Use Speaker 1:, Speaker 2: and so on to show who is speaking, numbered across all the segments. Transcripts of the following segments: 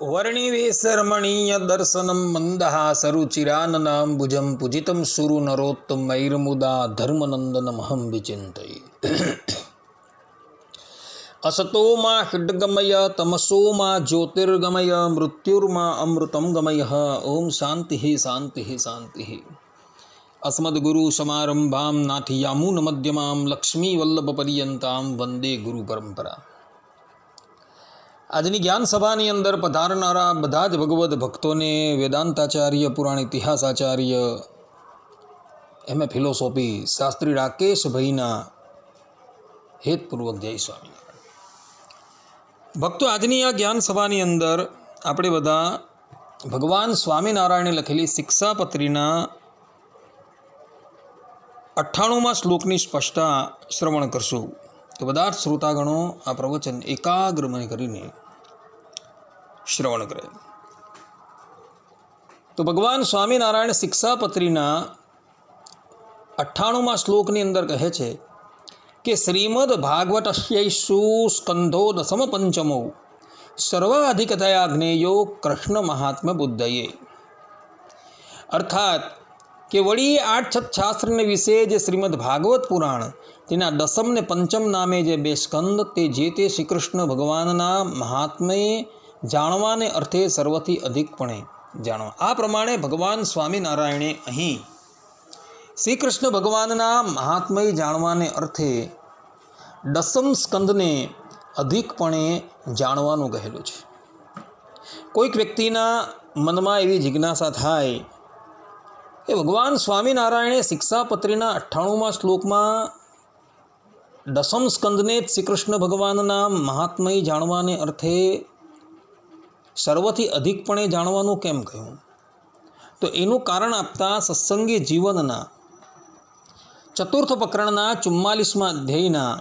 Speaker 1: वर्णिवेशरमणीय दर्शनं मन्दहासरुचिराननाम्बुजं पूजितं सुरनरोत्तमैर्मुदा धर्मनन्दनमहं विचिन्तये। असतो मा खड्गमय तमसो मा ज्योतिर्गमय मृत्युर्मा अमृतं गमय। ओम शांति शांति शांति। अस्मद्गुरुसमारंभां नाथयामुनमध्यमां लक्ष्मीवल्लभपर्यन्तां वंदे गुरुपरंपरा। આજની જ્ઞાન સભાની અંદર પધારનારા બધા જ ભગવદ્ ભક્તોને વેદાંતાચાર્ય, પુરાણ ઇતિહાસાચાર્ય, એમએ ફિલોસોફી શાસ્ત્રી રાકેશભાઈના હેતપૂર્વક જય સ્વામિનારાયણ। ભક્તો, આજની આ જ્ઞાન સભાની અંદર આપણે બધા ભગવાન સ્વામિનારાયણે લખેલી શિક્ષાપત્રીના 98મા શ્લોકની સ્પષ્ટતા શ્રવણ કરશું। તો બધા જ શ્રોતાગણો આ પ્રવચન એકાગ્ર મને કરીને શ્રવણ કરે। તો ભગવાન સ્વામિનારાયણ શિક્ષાપત્રીના 98મા શ્લોકની અંદર કહે છે કે શ્રીમદ ભાગવતસ્યૈષુ સ્કંધો દસમ પંચમો સર્વાધિકતયા જ્ઞેયો કૃષ્ણ મહાત્મ્ય બુદ્ધયે। અર્થાત કે વળી 8 શાસ્ત્રને વિશે જે શ્રીમદ ભાગવત પુરાણ તેના દસમ ને પંચમ નામે જે બે સ્કંદ તે શ્રી કૃષ્ણ ભગવાનના મહાત્મ્ય જાણવાને અર્થે સર્વથી અધિકપણે જાણવા। આ પ્રમાણે ભગવાન સ્વામિનારાયણે અહીં શ્રી કૃષ્ણ ભગવાનના મહાત્મ્ય જાણવાને અર્થે દસમ સ્કંદને અધિકપણે જાણવાનું કહેલું છે। કોઈક વ્યક્તિના મનમાં એવી જિજ્ઞાસા થાય કે ભગવાન સ્વામિનારાયણે શિક્ષાપત્રીના 98મા શ્લોકમાં દસમ સ્કંદને જ શ્રી કૃષ્ણ ભગવાનના મહાત્મ્ય જાણવાને અર્થે સર્વથી અધિકપણે જાણવાનું કેમ કહ્યું? તો એનું કારણ આપતા સત્સંગી જીવનના 4th પ્રકરણના 44મા અધ્યાયના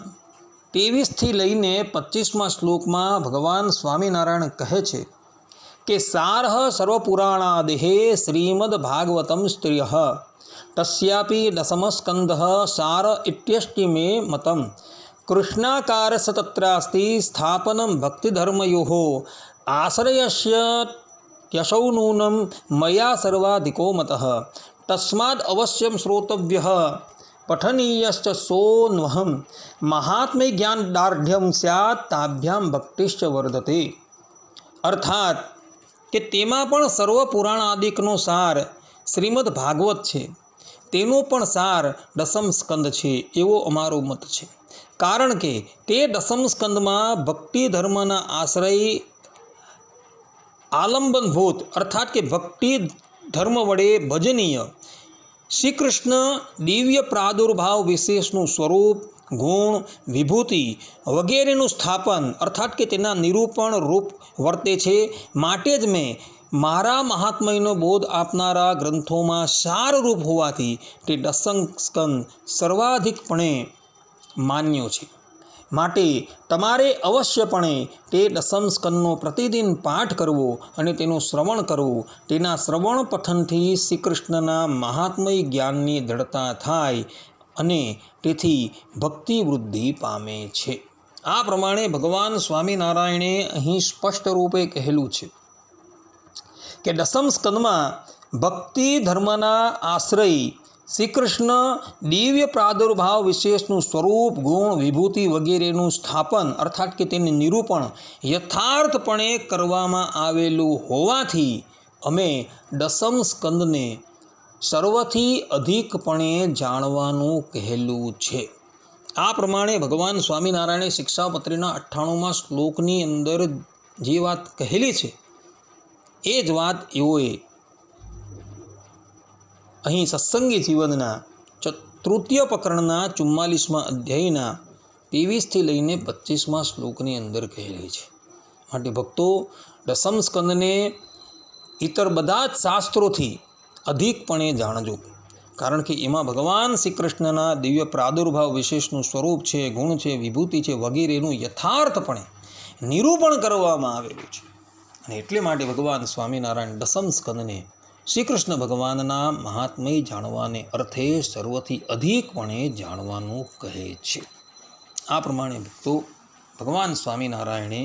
Speaker 1: 23થી લઈને 25મા શ્લોકમાં ભગવાન સ્વામિનારાયણ કહે છે કે સારઃ સર્વપુરાણાદેહ શ્રીમદ ભાગવતમ સ્ત્રિયઃ તસ્યાપી દસમસ્કંદઃ સાર ઇત્યષ્ટિ મે મતમ કૃષ્ણાકારસ્ય તત્રાસ્તિ સ્થાપનમ ભક્તિધર્મયોઃ આશ્રયસ્ય યશૌ નૂનમ મયા સર્વાધિકો મતઃ તસ્માદ અવશ્યમ શ્રોતવ્યઃ પઠનીયશ્ચ સોન્વહં મહાત્મ્ય જ્ઞાન દાર્ઢ્યમ સ્યાત તાભ્યામ ભક્તિશ્ચ વર્ધતે। અર્થાત કે તેમાં પણ સર્વ પુરાણ આદિકનો સાર શ્રીમદ ભાગવત છે, તેનો પણ સાર દસમ સ્કંદ છે એવો અમારો મત છે। કારણ કે તે દસમ સ્કંદમાં ભક્તિ ધર્મના આશ્રય આલંબનભૂત અર્થાત કે ભક્તિ ધર્મ વડે ભજનીય શ્રી કૃષ્ણ દિવ્ય પ્રાદુર્ભાવ વિશેષનું સ્વરૂપ, ગુણ, વિભૂતિ વગેરેનું સ્થાપન અર્થાત કે તેના નિરૂપણ રૂપ વર્તે છે। માટે જ મેં મારા મહાત્મયનો બોધ આપનારા ગ્રંથોમાં સારરૂપ હોવાથી તે દસમ સ્કંદ સર્વાધિકપણે માન્યો છે। માટે તમારે અવશ્યપણે તે દસમ સ્કંદનો પ્રતિદિન પાઠ કરવો અને તેનું શ્રવણ કરવું। તેના શ્રવણ પઠનથી શ્રી કૃષ્ણના મહાત્મય જ્ઞાનની દૃઢતા થાય અને તેથી ભક્તિ વૃદ્ધિ પામે છે। આ પ્રમાણે ભગવાન સ્વામિનારાયણે અહીં સ્પષ્ટ રૂપે કહેલું છે કે દસમ સ્કંદમાં ભક્તિ ધર્મના આશ્રય શ્રી કૃષ્ણ દિવ્ય પ્રાદુર્ભાવ વિશેષનું સ્વરૂપ, ગુણ, વિભૂતિ વગેરેનું સ્થાપન અર્થાત કે તેનું નિરૂપણ યથાર્થપણે કરવામાં આવેલું હોવાથી અમે દસમ સ્કંદને સર્વથી અધિકપણે જાણવાનું કહેલું છે। આ પ્રમાણે ભગવાન સ્વામિનારાયણે શિક્ષાપત્રીના 98મા શ્લોકની અંદર જે વાત કહેલી છે એ જ વાત એઓએ અહીં સત્સંગી જીવનના 4th પ્રકરણના 44મા અધ્યાયના 23થી લઈને 25મા શ્લોકની અંદર કહેલી છે। માટે ભક્તો, દસમ સ્કંદને ઇતર બધા જ શાસ્ત્રોથી અધિકપણે જાણજો। કારણ કે એમાં ભગવાન શ્રી કૃષ્ણના દિવ્ય પ્રાદુર્ભાવ વિશેષનું સ્વરૂપ છે, ગુણ છે, વિભૂતિ છે વગેરેનું યથાર્થપણે નિરૂપણ કરવામાં આવેલું છે। અને એટલે માટે ભગવાન સ્વામિનારાયણ દસમ સ્કંદને શ્રી કૃષ્ણ ભગવાનના મહાત્મ્ય જાણવાને અર્થે સર્વથી અધિકપણે જાણવાનું કહે છે। આ પ્રમાણે ભક્તો ભગવાન સ્વામિનારાયણે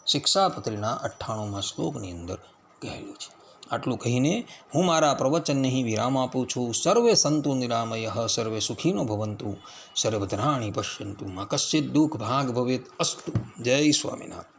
Speaker 1: શિક્ષાપત્રીના 98મા શ્લોકની અંદર કહેલું છે. આટલું કહીને હું મારા પ્રવચનને અહીં વિરામ આપું છું. સર્વે સંતુ નિરામયઃ, સર્વે સુખીનો ભવંતુ, સર્વભદ્રાણિ પશ્યન્તુ, મા કશ્ચિદ દુઃખ ભાગ ભવેત અસ્તુ. જય સ્વામિનારાયણ.